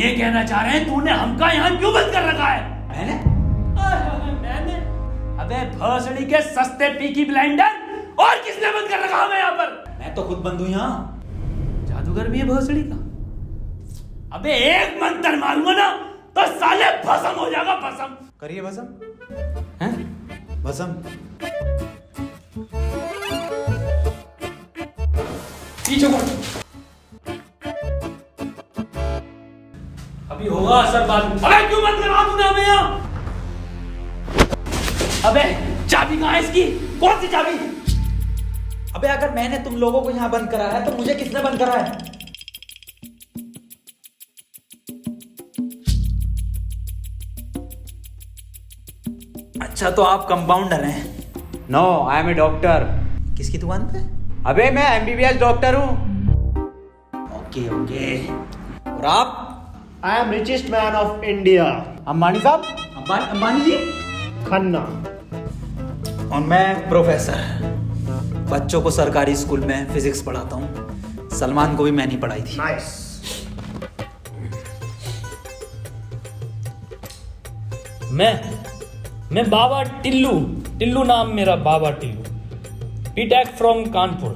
ये कहना चाह रहे हैं तूने हमका यहाँ क्यों बंद कर रखा है? मैंने? अबे भोसड़ी के सस्ते पीकी ब्लेंडर, और किसने बंद कर रखा हमें यहाँ पर? मैं तो खुद बंद हूँ यहाँ। जादूगर भी है भोसड़ी का। अबे एक मंत्र मारूंगा ना तो साले भस्म हो जाएगा, भस्म। करिए भस्म। हैं? भस्म। पीछे को अभी होगा असर बाद में। अबे क्यों बंद करा तूने हमें यहाँ? अबे चाबी कहाँ है इसकी? कौन सी चाबी? अबे अगर मैंने तुम लोगों को यहाँ बंद करा है तो मुझे किसने बंद करा है? अच्छा तो आप कंपाउंडर हैं? No, I am a doctor. किसकी दुकान पे? अबे मैं एमबीबीएस डॉक्टर हूँ। Okay okay. और आप? I am richest man of India, Ambani साहब। अंबानी जी? खन्ना। और मैं प्रोफेसर, बच्चों को सरकारी स्कूल में फिजिक्स पढ़ाता हूँ। सलमान को भी मैंने ही पढ़ाई थी। नाइस। मैं बाबा टिल्लू नाम मेरा, बाबा टिल्लू, बीटेक फ्रॉम कानपुर।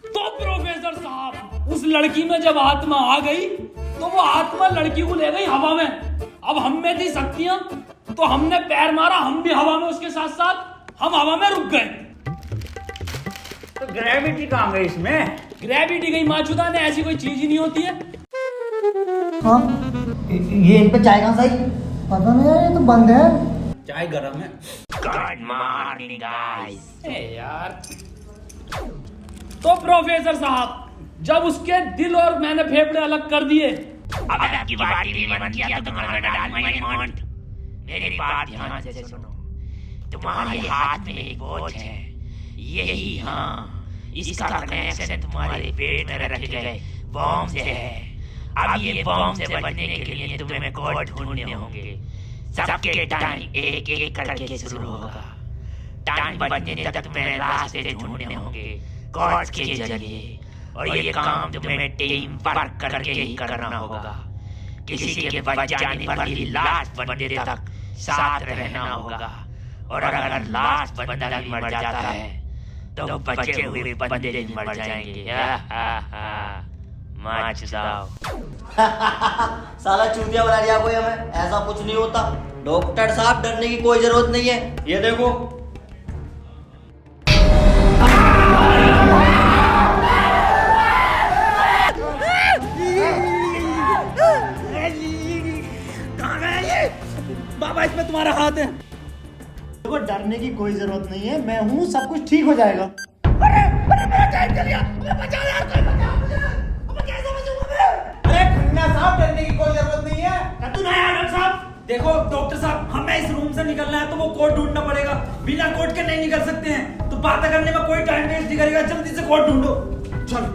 तो प्रोफेसर साहब, उस लड़की में जब आत्मा आ गई तो वो आत्मा लड़की को ले गई हवा में। अब हम में थी शक्तियां तो हमने पैर मारा, हम भी हवा में उसके साथ साथ, हम हवा में रुक गए। तो ग्रेविटी कहाँ गई इसमें? ग्रेविटी गई माचुदा ने, ऐसी कोई चीज ही नहीं होती है। हाँ, ये इन पे चाय कहाँ से आई? पता नहीं यार, ये तो बंद है। चाय गरम है। Good morning guys. यार तो प्रोफेसर साहब, जब उसके दिल और मैंने फेफड़े अलग कर दिए, अब आपकी बारी भी मन किया तो तुम्हारा डाल माय मॉन्ट। मेरी बात ध्यान से सुनो। तुम्हारे हाथ में एक वॉच है, यही, हाँ, इसका कनेक्शन तुम्हारे पेट में रखे गए बॉम्ब से है। अब ये बॉम्ब से बचने के लिए तुम्हें कोड ढूंढने होंगे। सबके टाइम एक एक करके शुरू होगा। टाइम बचने तक तुम्हें रास्ते ढूंढने होंगे कोड के जरिए, और ये काम तुम्हें टीम वर्क करके ही करना होगा। किसी के बच जाने पर भी लास्ट बंदे तक साथ रहना होगा, और अगर लास्ट बंदा भी मर जाता है तो बचे हुए बंदे भी मर जाएंगे। साला चूतिया बना दिया कोई हमें, ऐसा कुछ नहीं होता। डॉक्टर साहब डरने की कोई जरूरत नहीं है, ये देखो। कहाँ गया ये? बाबा इसमें तुम्हारा हाथ है। देखो डरने की कोई जरूरत नहीं है, मैं हूँ, सब कुछ ठीक हो जाएगा। साहब डरने की कोई जरूरत नहीं है। तू नहीं आया डॉक्टर साहब? देखो डॉक्टर साहब, हमें इस रूम से निकलना है तो वो कोड ढूंढना पड़ेगा। बिना कोड के नहीं निकल सकते हैं। तो बात करने में कोई टाइम वेस्ट नहीं करेगा, जल्दी से कोड ढूंढो। चलो।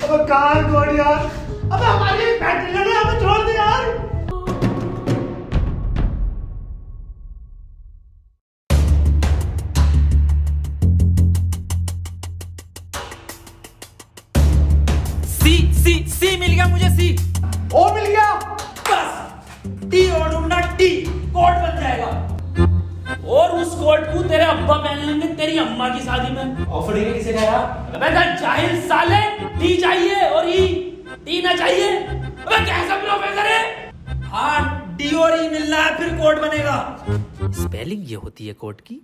अब कहाँ कोड यार? अब हमारी फैक्ट्री ने हमें छोड़ दे यार। सी मिल गया मुझे। सी ओ मिल गया। बस टी और ढूंढना, टी कोड बन जाएगा। और उस कोट को तेरे अब्बा पहन लेंगे तेरी अम्मा की शादी में। ऑफर डे किसे कहा? अबे जाहिल साले, टी चाहिए और ई, टी ना चाहिए। अबे कैसा प्रोफेसर है? हाँ, डी और ई मिलना है फिर कोड बनेगा। स्पेलिंग ये होती है कोड की।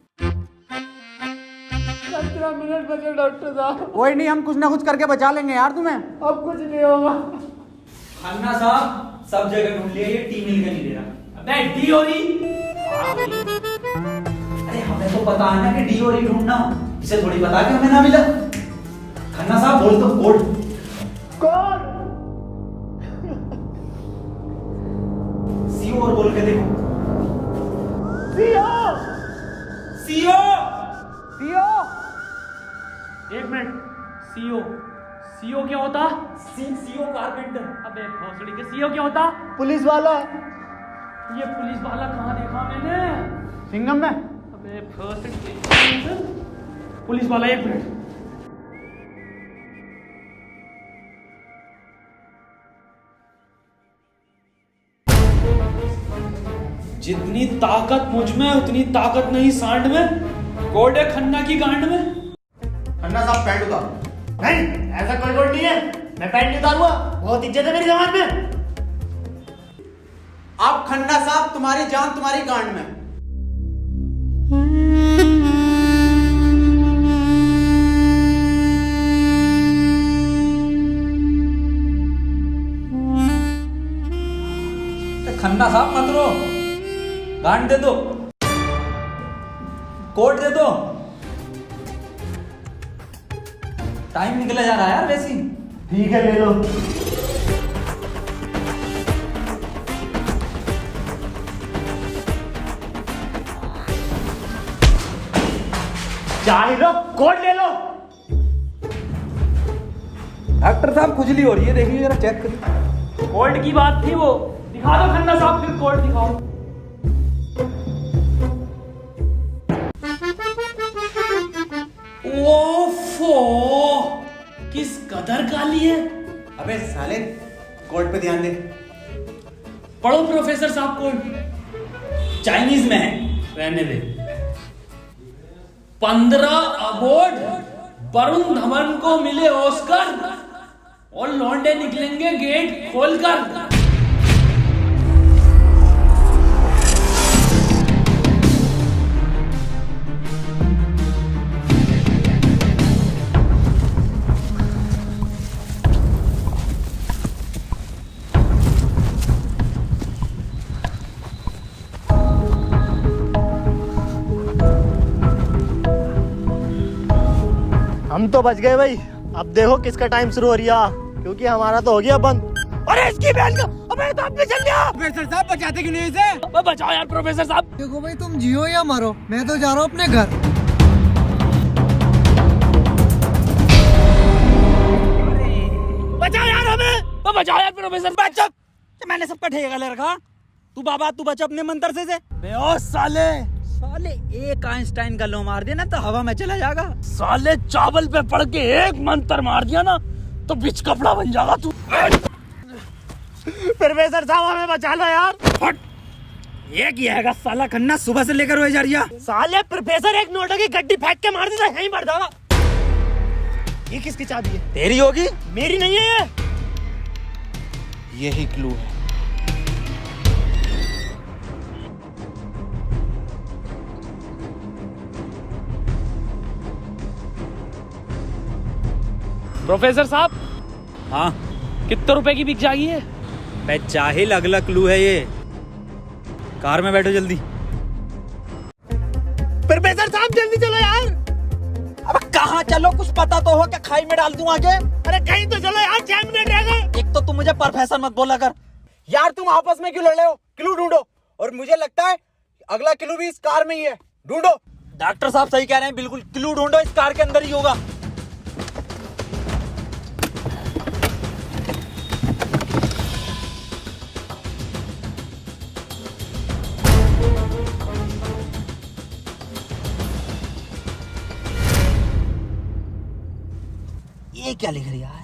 15 मिनट बचे डॉक्टर साहब। कोई नहीं, हम कुछ ना कुछ करके बचा लेंगे यार तुम्हें। अब कुछ नहीं होगा। खन्ना साहब सब जगह ढूंढ लिया, ये टी मिल के नहीं दे रहा। अबे डी और ई? अरे हमें तो पता है ना कि डी और ई ढूंढना, इसे थोड़ी पता कि हमें ना मिला। खन्ना साहब बोल दो कोड। कोड सीओ और बोल के देखो। सीओ। सीओ। सीओ। एक मिनट, सीओ, सीओ क्या होता? CO carpenter. अबे भोसड़ी के सीओ क्या होता? पुलिस वाला। ये पुलिस वाला कहाँ देखा मैंने? सिंघम में। अबे भोसड़ी के पुलिस वाला, एक मिनट। जितनी ताकत मुझ में उतनी ताकत नहीं सांड में। कोड है खन्ना की गांड में। खन्ना साहब पैंट उतारो। नहीं, ऐसा कोई कोड नहीं है। मैं पैंट नहीं उतारूंगा। बहुत इज्जत है मेरी जमात में। आप खन्ना साहब, तुम्हारी जान तुम्हारी गांड में। खन्ना साहब मत रो, गांड दे दो, कोट दे दो। टाइम निकला जा रहा है यार वैसे ही। ठीक है, ले लो। चाहे लो, कोड ले लो। डॉक्टर साहब खुजली हो रही है, देखिए जरा चेक करिए। कोड की बात थी वो। दिखा दो खन्ना साहब, फिर कोड दिखाओ। ओफो, किस कदर काली है। अबे साले, कोड पे ध्यान दे। पढ़ो प्रोफेसर साहब कोड। चाइनीज में है। रहने दे। 15 अवार्ड वरुण धवन को मिले ऑस्कर और लौंडे निकलेंगे गेट खोलकर। हम तो बच गए भाई। अब देखो किसका टाइम शुरू हो रहा, क्योंकि हमारा तो हो गया बंद। अरे इसकी बहन का, अबे तो अपने चल गया। प्रोफेसर साहब बचाते क्यों नहीं इसे? बचाओ यार प्रोफेसर साहब। देखो भाई, तुम जियो या मरो, मैं तो जा रहा हूँ अपने घर। बचाओ यार हमें। बचाओ यार प्रोफेसर। बचा, मैंने सबका ठेका ले रखा। तू बाबा तू बच अपने मंत्र से। ओ साले, साले एक आइंस्टाइन का लो मार देना तो हवा में चला जाएगा। साले चावल पे पड़ के एक मंत्र मार दिया ना तो बिच कपड़ा बन जाएगा तू। प्रोफेसर साहब हमें बचा लो यार। हट, ये किया है साला खन्ना सुबह से लेकर हुए जा रही है। साले प्रोफेसर एक नोटों की गड्डी फेंक के मार देता, यहीं मर जाएगा। ये किसकी चाबी है? तेरी होगी। मेरी नहीं है ये। यही क्लू है। प्रोफेसर साहब, हाँ कितने रुपए की बिक जाएगी ये? बे जाहिल, अगला क्लू है ये। कार में बैठो जल्दी। प्रोफेसर साहब जल्दी चलो यार। अब कहाँ चलो, कुछ पता तो हो, क्या खाई में डाल दूं आगे? अरे कहीं तो चलो यार, 6 मिनट रह गए। एक तो तुम मुझे प्रोफेसर मत बोला कर। यार तुम आपस में क्यों लड़ रहे हो? क्लू ढूंढो। और मुझे लगता है अगला क्लू भी इस कार में ही है। ढूंढो। डॉक्टर साहब सही कह रहे हैं, बिल्कुल क्लू ढूंढो, इस कार के अंदर ही होगा। ये क्या लिख रहा है?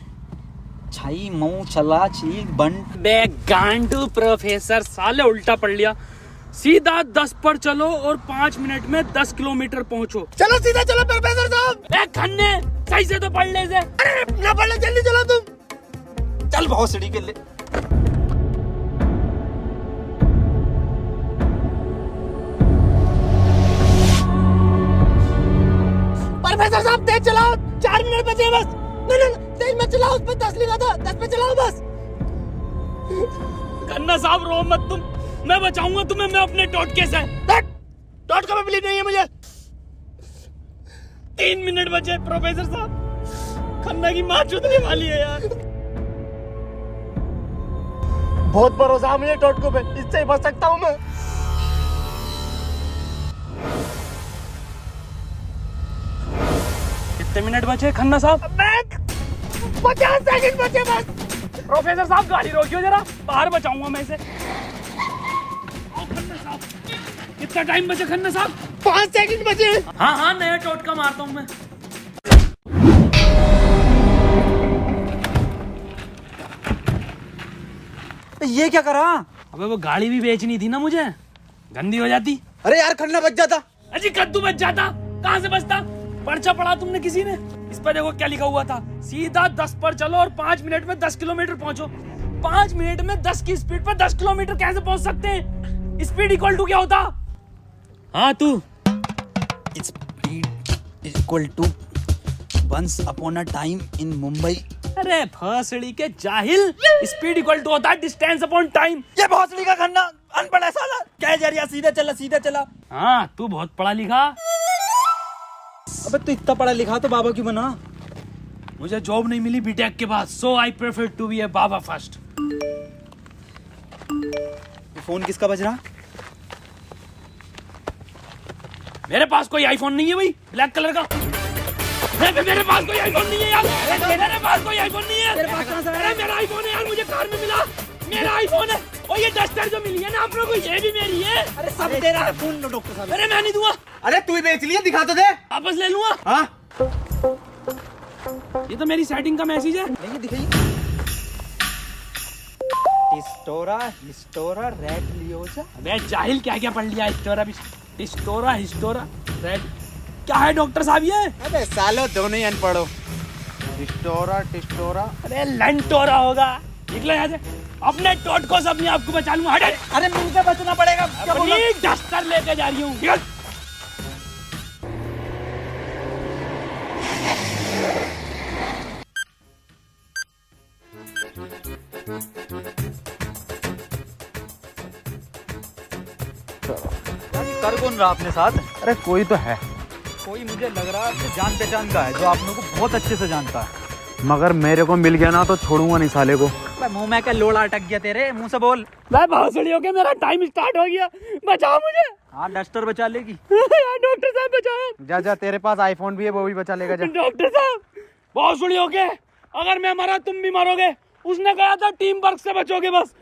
छाई मऊ चला चीक बंट। बे गांडू प्रोफेसर, साले उल्टा पढ़ लिया। सीधा 10 पर चलो और 5 मिनट में 10 किलोमीटर पहुंचो। चलो सीधा चलो प्रोफेसर साहब। ए खन्ने, सही से तो पढ़ ले से। अरे ना पढ़ लो, जल्दी चलो तुम। चल बहुत सीढ़ी के लिए। प्रोफेसर साहब तेज चलाओ, 4 मिनट बचे बस। नहीं तेज मत चलाओ, उस पर 10 लिखा था, 10 पे चलाओ बस। खन्ना साहब रो मत तुम, मैं बचाऊंगा तुम्हें, मैं अपने टोटके से। टोटका में बिलीव नहीं है मुझे। 3 मिनट बचे प्रोफेसर साहब। खन्ना की माँ चुदने वाली है यार। बहुत भरोसा है मुझे टोटको पे, इससे ही बच सकता हूँ मैं। कितने मिनट बचे खन्ना साहब? 50 सेकंड बचे बस। प्रोफेसर साहब गाड़ी रोकियो जरा, बाहर बचाऊंगा मैं इसे। खन्ना साहब, कितना टाइम बचे खन्ना साहब? 5 सेकंड बचे। हाँ हाँ, नया टोटका मारता हूँ मैं। ये क्या करा? अबे वो गाड़ी भी बेचनी थी ना मुझे, गंदी हो जाती। अरे यार खन्ना बच जाता। अजी कद्दू बच जाता, कहाँ से बचता? पर्चा पढ़ा तुमने किसी ने? इस पर देखो क्या लिखा हुआ था, सीधा 10 पर चलो और 5 मिनट में 10 किलोमीटर पहुंचो। 5 मिनट में 10 की स्पीड पर 10 किलोमीटर कैसे पहुंच सकते हैं? स्पीड इक्वल टू क्या होता? हाँ तू। Speed is equal to once upon a time in Mumbai। अरे भोसड़ी के जाहिल, स्पीड इक्वल टू होता है डिस्टेंस अपॉन टाइम। ये भोसड़ी का खन्ना अनपढ़ है साला, क्या जा रहा, सीधा चला सीधा चला। हाँ तू बहुत पढ़ा लिखा। अबे तू इतना पढ़ा लिखा तो बाबा क्यों बना? मुझे जॉब नहीं मिली बीटेक के बाद, so I prefer to be a बाबा फर्स्ट। ये फोन किसका बज रहा? मेरे पास कोई आईफोन नहीं है भाई, ब्लैक कलर का। मेरे पास कोई आईफोन नहीं है यार, मेरे पास कोई आईफोन नहीं है। अरे मेरा आईफोन है यार, मुझे कार में मिला, मेरा आईफोन है। और ये डस्टर जो मिली है ना आप लोगों को, ये भी मेरी है। अरे सब तेरा है, फोन लो डॉक्टर साहब। अरे मैं नहीं दूंगा, अरे तू ही बेच लिया, दिखा तो दे। वापस ले लूंगा। हाँ ये तो मेरी सेटिंग का मैसेज है। नहीं दिखाइए। हिस्टोरा रेड लियोजा। अबे जाहिल क्या क्या पढ़ लिया? हिस्टोरा रेड क्या है डॉक्टर साहब ये? अबे सालो दोनों ही अनपढ़ हो। टिस्टोरा। अरे लंटोरा होगा। निकलो यहाँ से, अपने टोटको से अपने आप को बचा लूंगा। हट। अरे मुंह से बचना पड़ेगा। क्या बोला? अपनी डस्टर लेके जा रही हूँ। निकल। कर कौन रहा अपने साथ? अरे कोई तो है, कोई मुझे लग रहा है आपसे जान पहचान का है, जो आप लोगों को बहुत अच्छे से जानता है। मगर मेरे को मिल गया ना तो छोड़ूंगा नहीं साले को। मुंह में क्या लोड़ा अटक गया तेरे मुंह से बोल। मैं भोसड़ी हो गया, मेरा टाइम स्टार्ट हो गया, बचाओ मुझे। हाँ डस्टर बचा लेगी। यार डॉक्टर साहब बचाओ। जा तेरे पास आईफोन भी है, वो भी बचा लेगा। जा डॉक्टर साहब भोसड़ी हो गए, अगर मैं मरा तुम भी मरोगे। उसने कहा था टीम वर्क से बचोगे बस।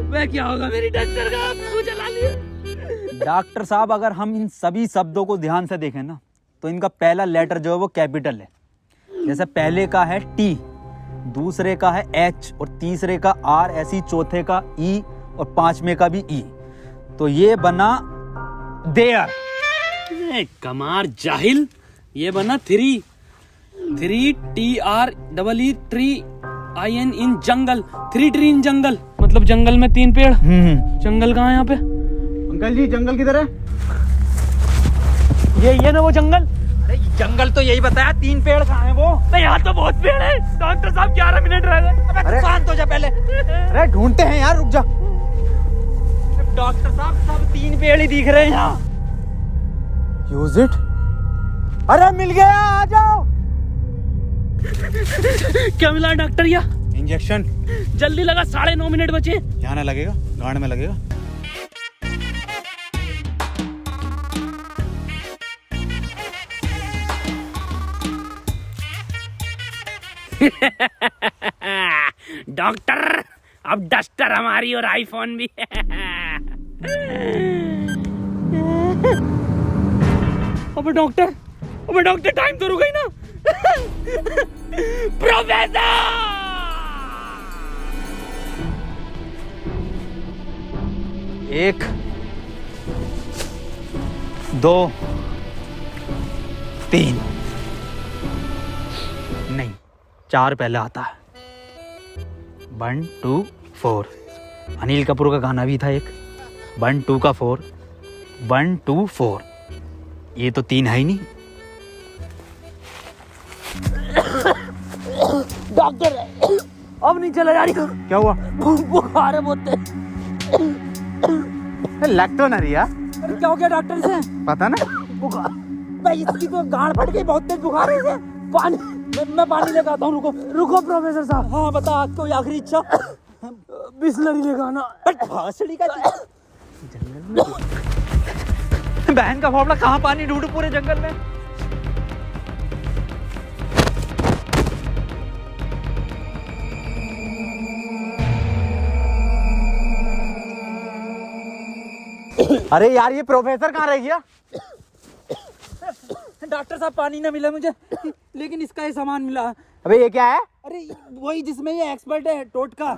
मैं क्या होगा मेरी डस्टर का? आपको जला लिया। डॉक्टर साहब अगर हम इन सभी शब्दों को ध्यान से देखें ना, तो इनका पहला लेटर जो है वो कैपिटल है। जैसे पहले का है टी, दूसरे का है एच और तीसरे का आर, ऐसी चौथे का ई और पांचवें का भी ई। तो ये बना देयर। कमार जाहिल, ये बना three TREE tree IN in jungle. 3 tree in jungle, मतलब जंगल में 3 पेड़। जंगल कहाँ है यहाँ पे? अंकल जी जंगल किधर है? ये ना वो जंगल। अरे जंगल तो यही बताया, 3 पेड़ कहाँ है वो? नहीं यहाँ तो बहुत पेड़ है। डॉक्टर साहब 11 मिनट रह गए। अबे शांत हो जा पहले। अरे ढूंढते हैं यार, रुक जा। डॉक्टर साहब सब 3 पेड़ ही दिख रहे हैं यहाँ। Use it. अरे मिल गया, आ जाओ। क्या मिला डॉक्टर? या इंजेक्शन। जल्दी लगा, 9.5 मिनट बचे। यहाँ ना लगेगा, गांड में लगेगा। डॉक्टर अब डस्टर हमारी और आईफोन भी है। अबे डॉक्टर टाइम तो रुक गई ना। प्रोफेसर 1 2 3 नहीं 4 पहले आता है। 1 2 4। अनिल कपूर का गाना भी था एक। 1 2 का 4, 1 2 4। ये तो 3 है ही नहीं। डॉक्टर अब नहीं चला जा रही। क्या हुआ? बुखार है बहुत। लग तो ना रही यार। अरे क्या हो गया डॉक्टर से? पता ना। बुखार भाई, इसकी तो गांड फट गई, बहुत तेज बुखार है इसे। पानी मैं पानी लेकर आता हूँ। रुको प्रोफेसर साहब। हाँ बता, कोई आखिरी इच्छा? बिस्लरी लेकर आना। भासड़ी का बहन का फावड़ा, कहाँ पानी ढूंढूं पूरे जंगल में? अरे यार ये प्रोफेसर कहाँ रह गया? डॉक्टर साहब पानी ना मिला मुझे, लेकिन इसका ये सामान मिला। अबे ये क्या है? अरे वही जिसमें ये एक्सपर्ट है, टोटका।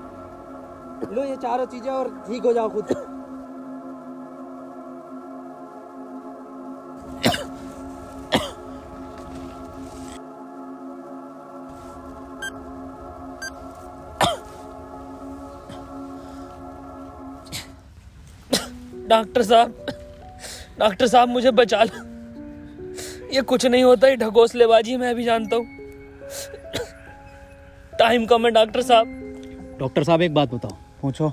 लो ये चारों चीजें और ठीक हो जाओ खुद। डॉक्टर साहब मुझे बचा लो। ये कुछ नहीं होता, ये ढकोसलेबाजी मैं भी जानता हूँ। टाइम कम है डॉक्टर साहब। डॉक्टर साहब एक बात बताओ, पूछो,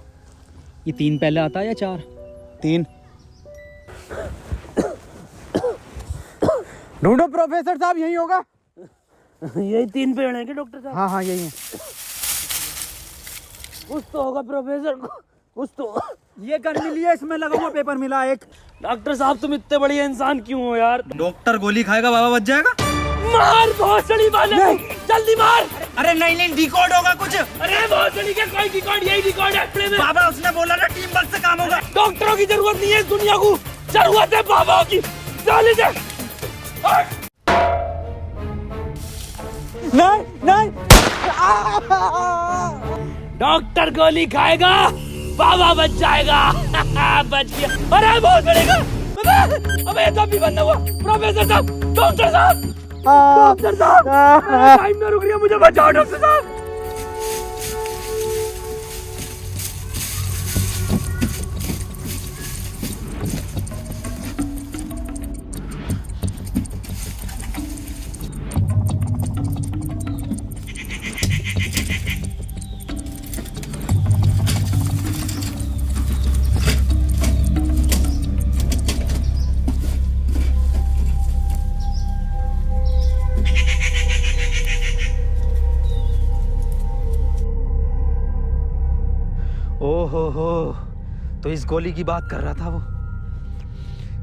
ये 3 पहले आता है या 4? 3। ढूंढो प्रोफेसर साहब, यही होगा। यही 3 पेड़ हैं क्या डॉक्टर साहब? हाँ हाँ यही है। कुछ तो होगा प्रोफेसर, कुछ तो। ये गन मिली है, इसमें लगा हुआ पेपर मिला एक। डॉक्टर साहब तुम इतने बढ़िया इंसान क्यों हो यार? डॉक्टर गोली खाएगा, बाबा बच जाएगा। मार भोसड़ी वाले, जल्दी मार। अरे नहीं डिकोड होगा कुछ। अरे भोसड़ी के कोई डिकोड, यही डिकोड है प्ले में। बाबा उसने बोला ना टीम वर्क से काम होगा। डॉक्टरों की जरूरत नहीं है इस दुनिया को, जरूरत है बाबा की। चले जा। नहीं डॉक्टर गोली खाएगा, बाबा बच जाएगा। बच गया। अरे बहुत बड़ेगा। अबे तो भी बंद हुआ। प्रोफेसर साहब, डॉक्टर साहब, डॉक्टर साहब, टाइम ना रुक रही है, मुझे बचाओ डॉक्टर साहब। ओहो, तो इस गोली की बात कर रहा था वो।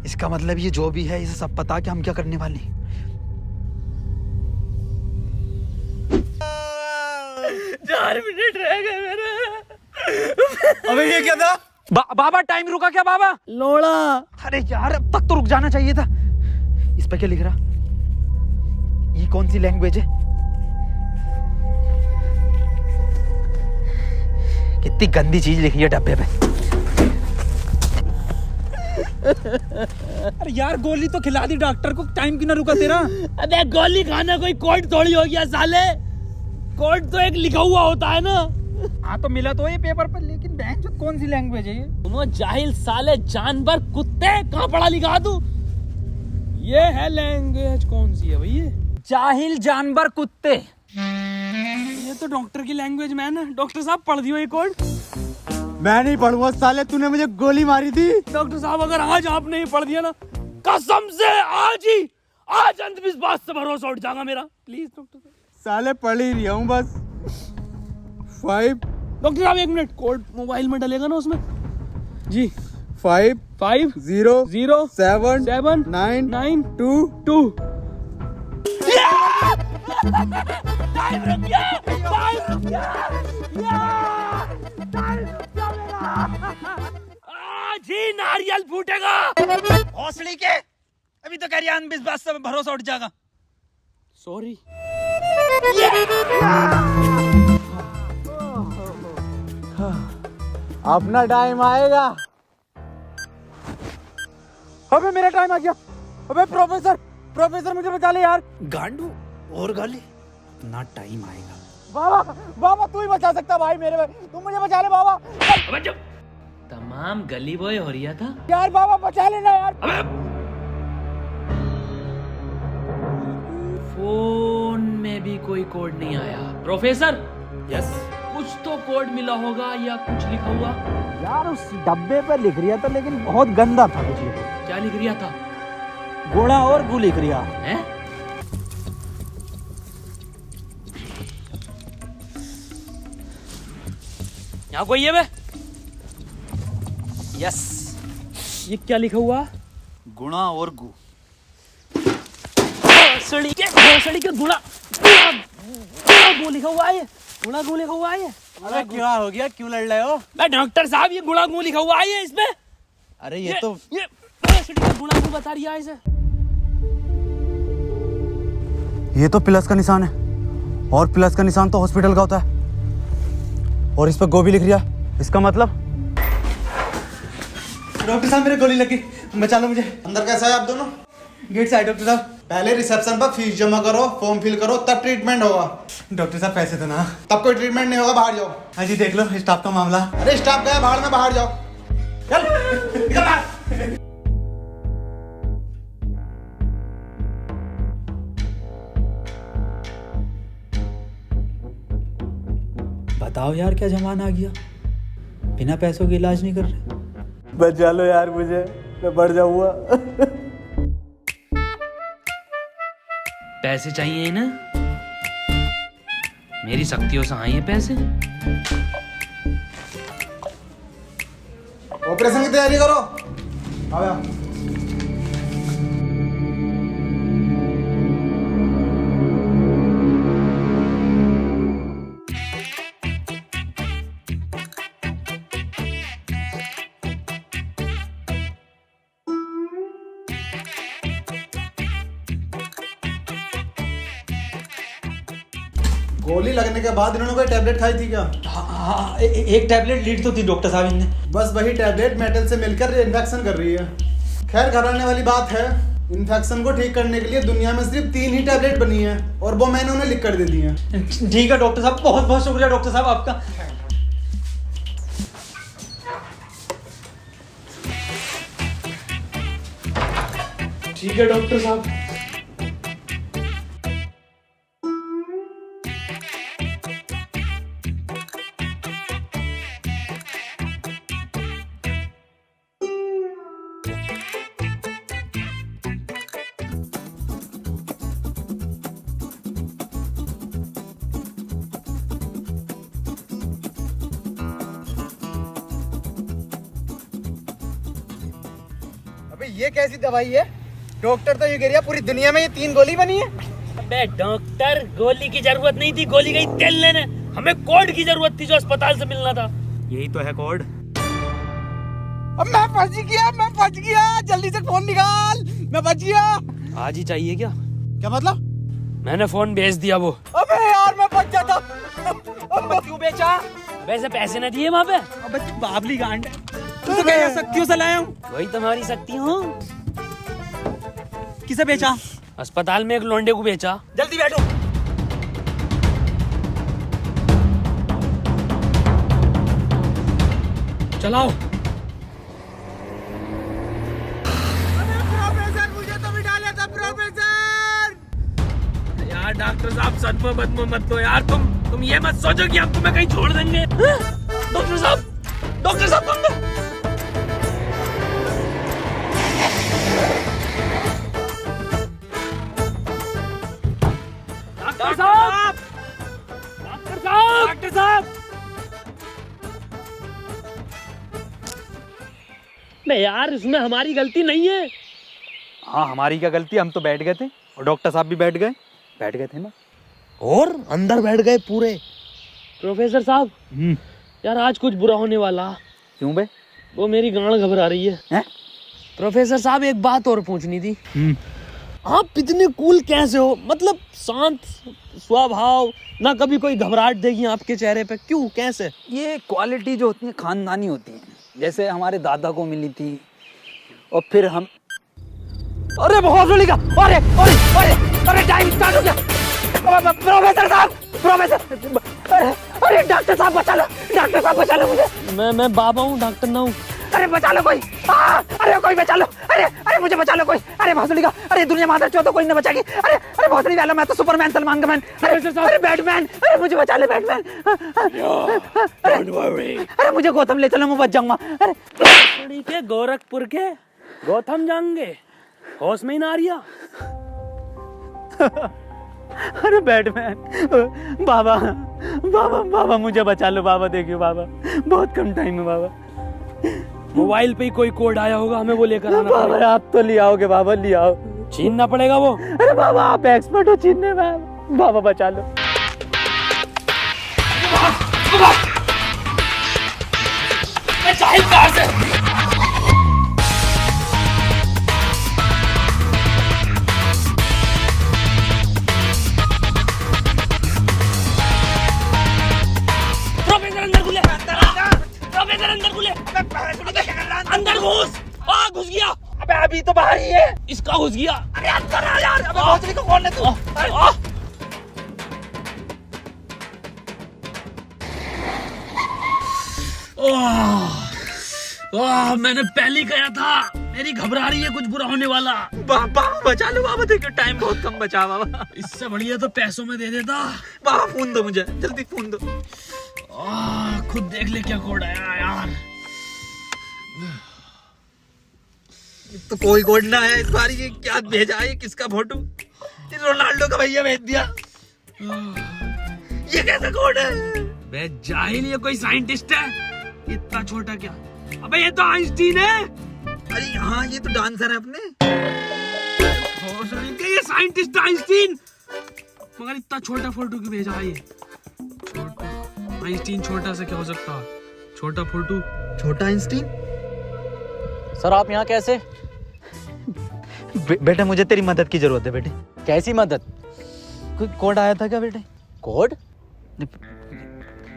इसका मतलब ये जो भी है, इसे सब पता कि हम क्या करने वाले हैं। 4 मिनट रह गए मेरे। अबे ये क्या था? बाबा टाइम रुका क्या बाबा? लोड़ा। अरे यार अब तक तो रुक जाना चाहिए था। इस पे क्या लिख रहा? ये कौन सी लैंग्वेज है? कितनी गंदी चीज लिखी है डब्बे पे। अरे यार गोली तो खिला दी डॉक्टर को, टाइम क्यों ना रुका तेरा? अबे गोली खाना कोई कोड थोड़ी हो गया साले। कोड तो एक लिखा हुआ होता है ना। हाँ तो मिला तो ये पेपर पर, लेकिन बैंक जो कौन सी लैंग्वेज है ये? तुम जाहिल साले, जानवर, कुत्ते, कहाँ पढ़ा लिखा तू? ये है लैंग्वेज, कौन सी है भाई ये? जाहिल जानवर कुत्ते। ये तो डॉक्टर की लैंग्वेज मैन है। डॉक्टर साहब पढ़ दियो ये कोड। मैं नहीं पढ़ूंगा साले, तूने मुझे गोली मारी थी। डॉक्टर साहब अगर आज आपने ही पढ़ दिया ना, कसम से आज अंधविश्वास से भरोसा उठ जाएगा मेरा। प्लीज डॉक्टर साहब। साले पढ़ ही रहा हूँ बस। 5 डॉक्टर साहब 1 मिनट, कोड मोबाइल में डलेगा ना उसमें? जी 5 5 0 0 7 7 9 9 2 2। टाइम रुक गया, टाइम रुक गया, टाइम रुक गया मेरा। आज ही नारियल फूटेगा। हौसले के अभी तो कह रही अंधविश्वास से भरोसा उठ जाएगा। सॉरी। अपना टाइम आएगा। अबे मेरा टाइम आ गया। अबे प्रोफेसर मुझे बचा ले यार। गांडू और गाली, ना टाइम आएगा। बाबा तू ही बचा सकता भाई मेरे भाई, तुम मुझे बचा ले बाबा। अबे जब तमाम गली बॉय हो रहा था यार बाबा बचा लेना यार। फोन में भी कोई कोड नहीं आया। प्रोफेसर, यस, कुछ तो कोड मिला होगा या कुछ लिखा हुआ? यार उस डब्बे पे लिख रिया था, लेकिन बहुत गंदा था कुछ लिखा। क्या लिख रिया था? गोड़ा और गु लिख रिया है। यहाँ कोई है बे? यस, ये क्या लिखा हुआ? गुणा और गु। भोसड़ी के गुणा गु लिखा हुआ है। गुणा गु लिखा हुआ है। अरे क्या हो गया, क्यों लड़ रहे हो? मैं डॉक्टर साहब, ये गुणा गु लिखा हुआ है इसमें। अरे ये तो भोसड़ी का गुणा गु बता रही है इसे। ये तो प्लस का निशान है, और प्लस का निशान तो हॉस्पिटल का होता है, और इस पर गो भी लिख रिया। इसका मतलब? डॉक्टर साहब मेरे गोली लगी, बचा लो मुझे। अंदर कैसा है आप दोनों? गेट से आए डॉक्टर साहब। पहले रिसेप्शन पर फीस जमा करो, फॉर्म फिल करो, तब ट्रीटमेंट होगा। डॉक्टर साहब पैसे तो ना। तब कोई ट्रीटमेंट नहीं होगा, बाहर जाओ। हाँ जी देख लो स्टाफ का मामला। अरे स्टाफ गया बाहर में, बाहर जाओ। चल निकल बाहर। बताओ यार क्या जमाना आ गया, बिना पैसों के इलाज नहीं कर रहे। बचा लो यार मुझे, मैं बढ़ जाऊंगा। पैसे चाहिए ना, मेरी शक्तियों से आए हैं पैसे। ऑपरेशन की तैयारी करो। आओ यार। गोली लगने के बाद इन्होंने कोई टैबलेट खाई थी क्या? हाँ, एक टैबलेट लीड तो थी डॉक्टर साहब इनने। बस वही टैबलेट मेटल से मिलकर इन्फेक्शन कर रही है। खैर घबराने वाली बात है, इन्फेक्शन को ठीक करने के लिए दुनिया में सिर्फ 3 ही टैबलेट बनी है और वो मैंने उन्हें लिख कर दे दी है। ठीक है डॉक्टर साहब, बहुत बहुत शुक्रिया डॉक्टर साहब आपका। ठीक है डॉक्टर साहब। अबे ये कैसी दवाई है? डॉक्टर तो ये कह रहा है पूरी दुनिया में ये 3 गोली बनी है। अबे डॉक्टर, गोली की जरूरत नहीं थी, गोली गई तेल लेने। हमें कोड की जरूरत थी जो अस्पताल से मिलना था। यही तो है कोड। अब मैं फंस गया, जल्दी से फोन निकाल, मैं बच गया। आज ही चाहिए क्या? क्या मतलब? मैंने फोन भेज दिया वो। अबे यार मैं बच जाता। क्यों बेचा? वैसे पैसे न दिए वहाँ पे। अबे तू बाबली गांड है, तू तो कह शक्तियों से लाया हूँ। वही तुम्हारी शक्ति हूँ। किसे बेचा? अस्पताल में एक लोंडे को बेचा। जल्दी बैठो। चलाओ। प्रोफेसर मुझे तो भी डाला था प्रोफेसर। यार डॉक्टर साहब सदमे बदमे मत दो यार, तुम ये मत सोचो कि हम तुम्हें कहीं छोड़ देंगे। डॉक्टर साहब तुम डॉक्टर साहब नहीं यार, इसमें हमारी गलती नहीं है। हाँ हमारी क्या गलती, हम तो बैठ गए थे और डॉक्टर साहब भी बैठ गए थे ना। और अंदर बैठ गए पूरे। प्रोफेसर साहब, यार आज कुछ बुरा होने वाला। क्यों बे? वो मेरी गांड घबरा रही है। हैं? प्रोफेसर साहब एक बात और पूछनी थी। आप इतने कूल कैसे हो? मतलब शांत स्वभाव, ना कभी कोई घबराहट देगी आपके चेहरे पे, क्यों कैसे? ये क्वालिटी जो होती है खानदानी होती है, जैसे हमारे दादा को मिली थी और फिर हम। अरे बहुत बड़ी का, अरे अरे अरे अरे टाइम स्टार्ट हो गया। प्रोफेसर साहब, अरे डॉक्टर साहब बचा लो मुझे। मैं बाबा हूँ, डॉक्टर ना हूँ। अरे बचा लो कोई, अरे कोई बचा लो, अरे मुझे बचा लो कोई। अरे भोसड़ी का, अरे दुनिया माता चो तो कोई न बचाएगी। अरे भोसड़ी वाला, मैं तो सुपरमैन सलमान का मैन। अरे बैटमैन, अरे मुझे बचा ले बैटमैन। अरे मुझे गौतम ले चलो, मैं बच जाऊंगा। अरे के गोरखपुर के गौतम जाएंगे, होश में ही ना आ रिया। अरे बैटमैन, बाबा मुझे बचा लो बाबा, देखियो बाबा बहुत कम टाइम है बाबा। मोबाइल पे ही कोई कोड आया होगा, हमें वो लेकर आना बाबा पड़ेगा। आप तो ले आओगे बाबा, ले आओ। छीनना पड़ेगा वो। अरे बाबा आप एक्सपर्ट हो छीनने में, बाबा बचा लो। प्रोफेसर अंदर घुले। कहाँ घुस गया? अरे अंदर आ यार, अबे भोसड़ी को कौन है तू? मैंने पहले कहा था, मेरी घबरा रही है, कुछ बुरा होने वाला। बाबा बचा लो बाबा, देखो टाइम बहुत कम बचा बाबा। इससे बढ़िया तो पैसों में दे देता। बाबा फोन दो मुझे, जल्दी फोन दो। खुद देख ले क्या कोड आया यार। तो कोई कोड ना है इस बार, ये क्या भेजा है, किसका फोटो? रोनाल्डो का भैया भेज दिया। ये कैसा कोड है? बे जाहिल, ये कोई साइंटिस्ट है? इतना छोटा क्या? अबे ये तो आइंस्टीन है। अरे हाँ, ये तो डांसर है अपने। ये साइंटिस्ट आइंस्टीन, मगर इतना छोटा फोटो क्यों भेजा है? ये छोटा आइंस्टीन, छोटा से क्या हो सकता है? छोटा फोटो, छोटा आइंस्टीन। सर आप यहाँ कैसे? बेटे मुझे तेरी मदद की जरूरत है बेटे। कैसी मदद? कोई कोड आया था क्या बेटे? कोड?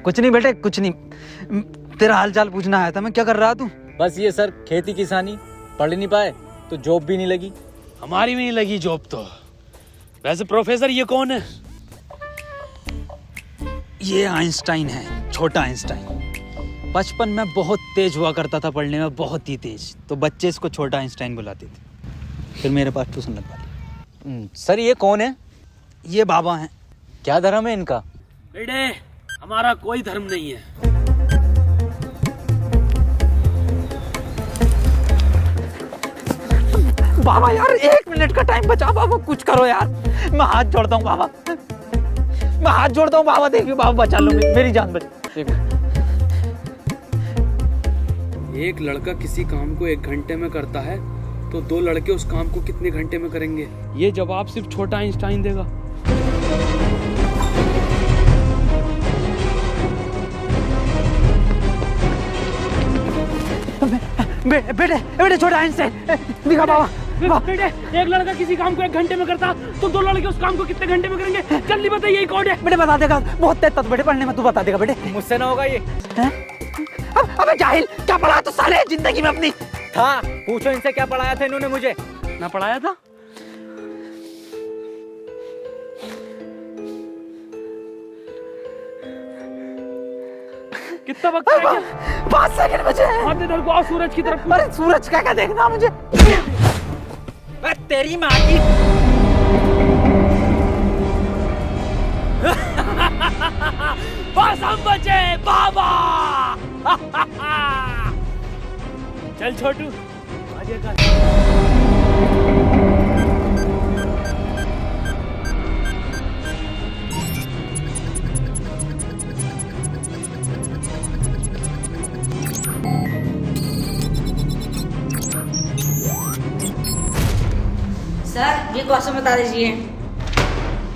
कुछ नहीं बेटे, कुछ नहीं। तेरा हाल चाल पूछना आया था मैं। क्या कर रहा तू? बस ये सर, खेती किसानी, पढ़ नहीं पाए तो जॉब भी नहीं लगी। हमारी भी नहीं लगी जॉब तो। वैसे प्रोफेसर ये कौन है? ये आइंस्टाइन है, छोटा आइंस्टाइन। बचपन में बहुत तेज हुआ करता था पढ़ने में, बहुत ही तेज, तो बच्चे इसको छोटा आइंस्टाइन बुलाते थे। फिर मेरे पास ट्यूशन लगवा ली। सर ये कौन है? ये बाबा हैं। क्या धर्म है इनका? बेटे हमारा कोई धर्म नहीं है। बाबा यार 1 मिनट का टाइम बचा बाबा, कुछ करो यार। मैं हाथ जोड़ता हूँ बाबा, मैं हाथ जोड़ता हूँ बाबा। देखिए बाबा बचा लो, मेरी जान बचा। एक लड़का किसी काम को 1 घंटे में करता है तो 2 लड़के उस काम को कितने घंटे में करेंगे? ये जवाब सिर्फ छोटा आइंस्टाइन देगा। बेटे छोटा आइंस्टाइन दिखा बाबा। बेटे एक लड़का किसी काम को 1 घंटे में करता तो 2 लड़के उस काम को कितने घंटे में करेंगे? जल्दी बताइए, यही कोड है। बेटे बता देगा, बहुत तेज था बेटे पढ़ने में, तू बता देगा बेटे। मुझसे ना होगा ये। अबे जाहिल, क्या पढ़ा तू साले जिंदगी में अपनी? था, पूछो इनसे क्या पढ़ाया था इन्होंने मुझे। ना पढ़ाया था? कितना वक्त है? 5 सेकंड बचे हैं। हाथ इधर को आओ, सूरज की तरफ। अरे सूरज क्या देखना मुझे? तेरी माँ की। बस हम बचे बाबा। चल छोटू आगे कर। सर ये क्वेश्चन बता दीजिए।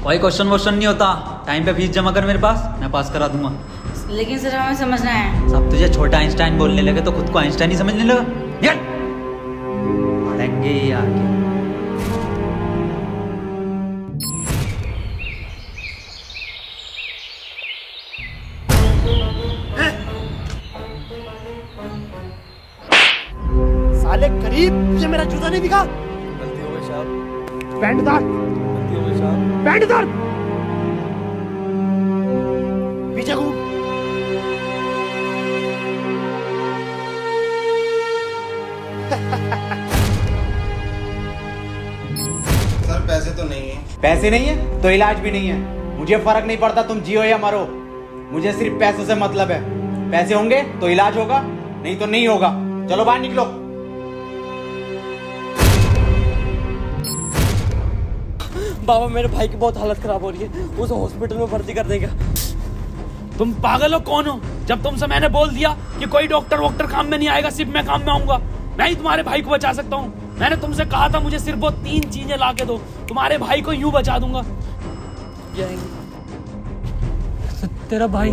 कोई क्वेश्चन वोश्चन नहीं होता, टाइम पे फीस जमा कर मेरे पास, मैं पास करा दूंगा। लेकिन सर हमें समझना है। सब तुझे छोटा आइंस्टाइन बोलने लगे तो खुद को आइंस्टाइन ही समझने लगा। निकल पढ़ेंगे ही आगे। साले गरीब, तुझे मेरा जूता नहीं दिखा? गलती हो गई साहब। पैंट उतार। गलती हो गई साहब। पैंट उतार। पीछे घूम। सर पैसे तो नहीं है। पैसे नहीं है तो इलाज भी नहीं है। मुझे फर्क नहीं पड़ता तुम जियो या मरो, मुझे सिर्फ पैसों से मतलब है। पैसे होंगे तो इलाज होगा, नहीं तो नहीं होगा। चलो बाहर निकलो। बाबा मेरे भाई की बहुत हालत खराब हो रही है, उसे हॉस्पिटल में भर्ती कर देगा। तुम पागल हो? कौन हो? जब तुमसे मैंने बोल दिया कि कोई डॉक्टर वॉक्टर काम में नहीं आएगा, सिर्फ मैं काम में आऊंगा। मैं ही तुम्हारे भाई को बचा सकता हूँ। मैंने तुमसे कहा था मुझे सिर्फ वो 3 चीजें ला के दो, तुम्हारे भाई को यूं बचा दूंगा। तेरा भाई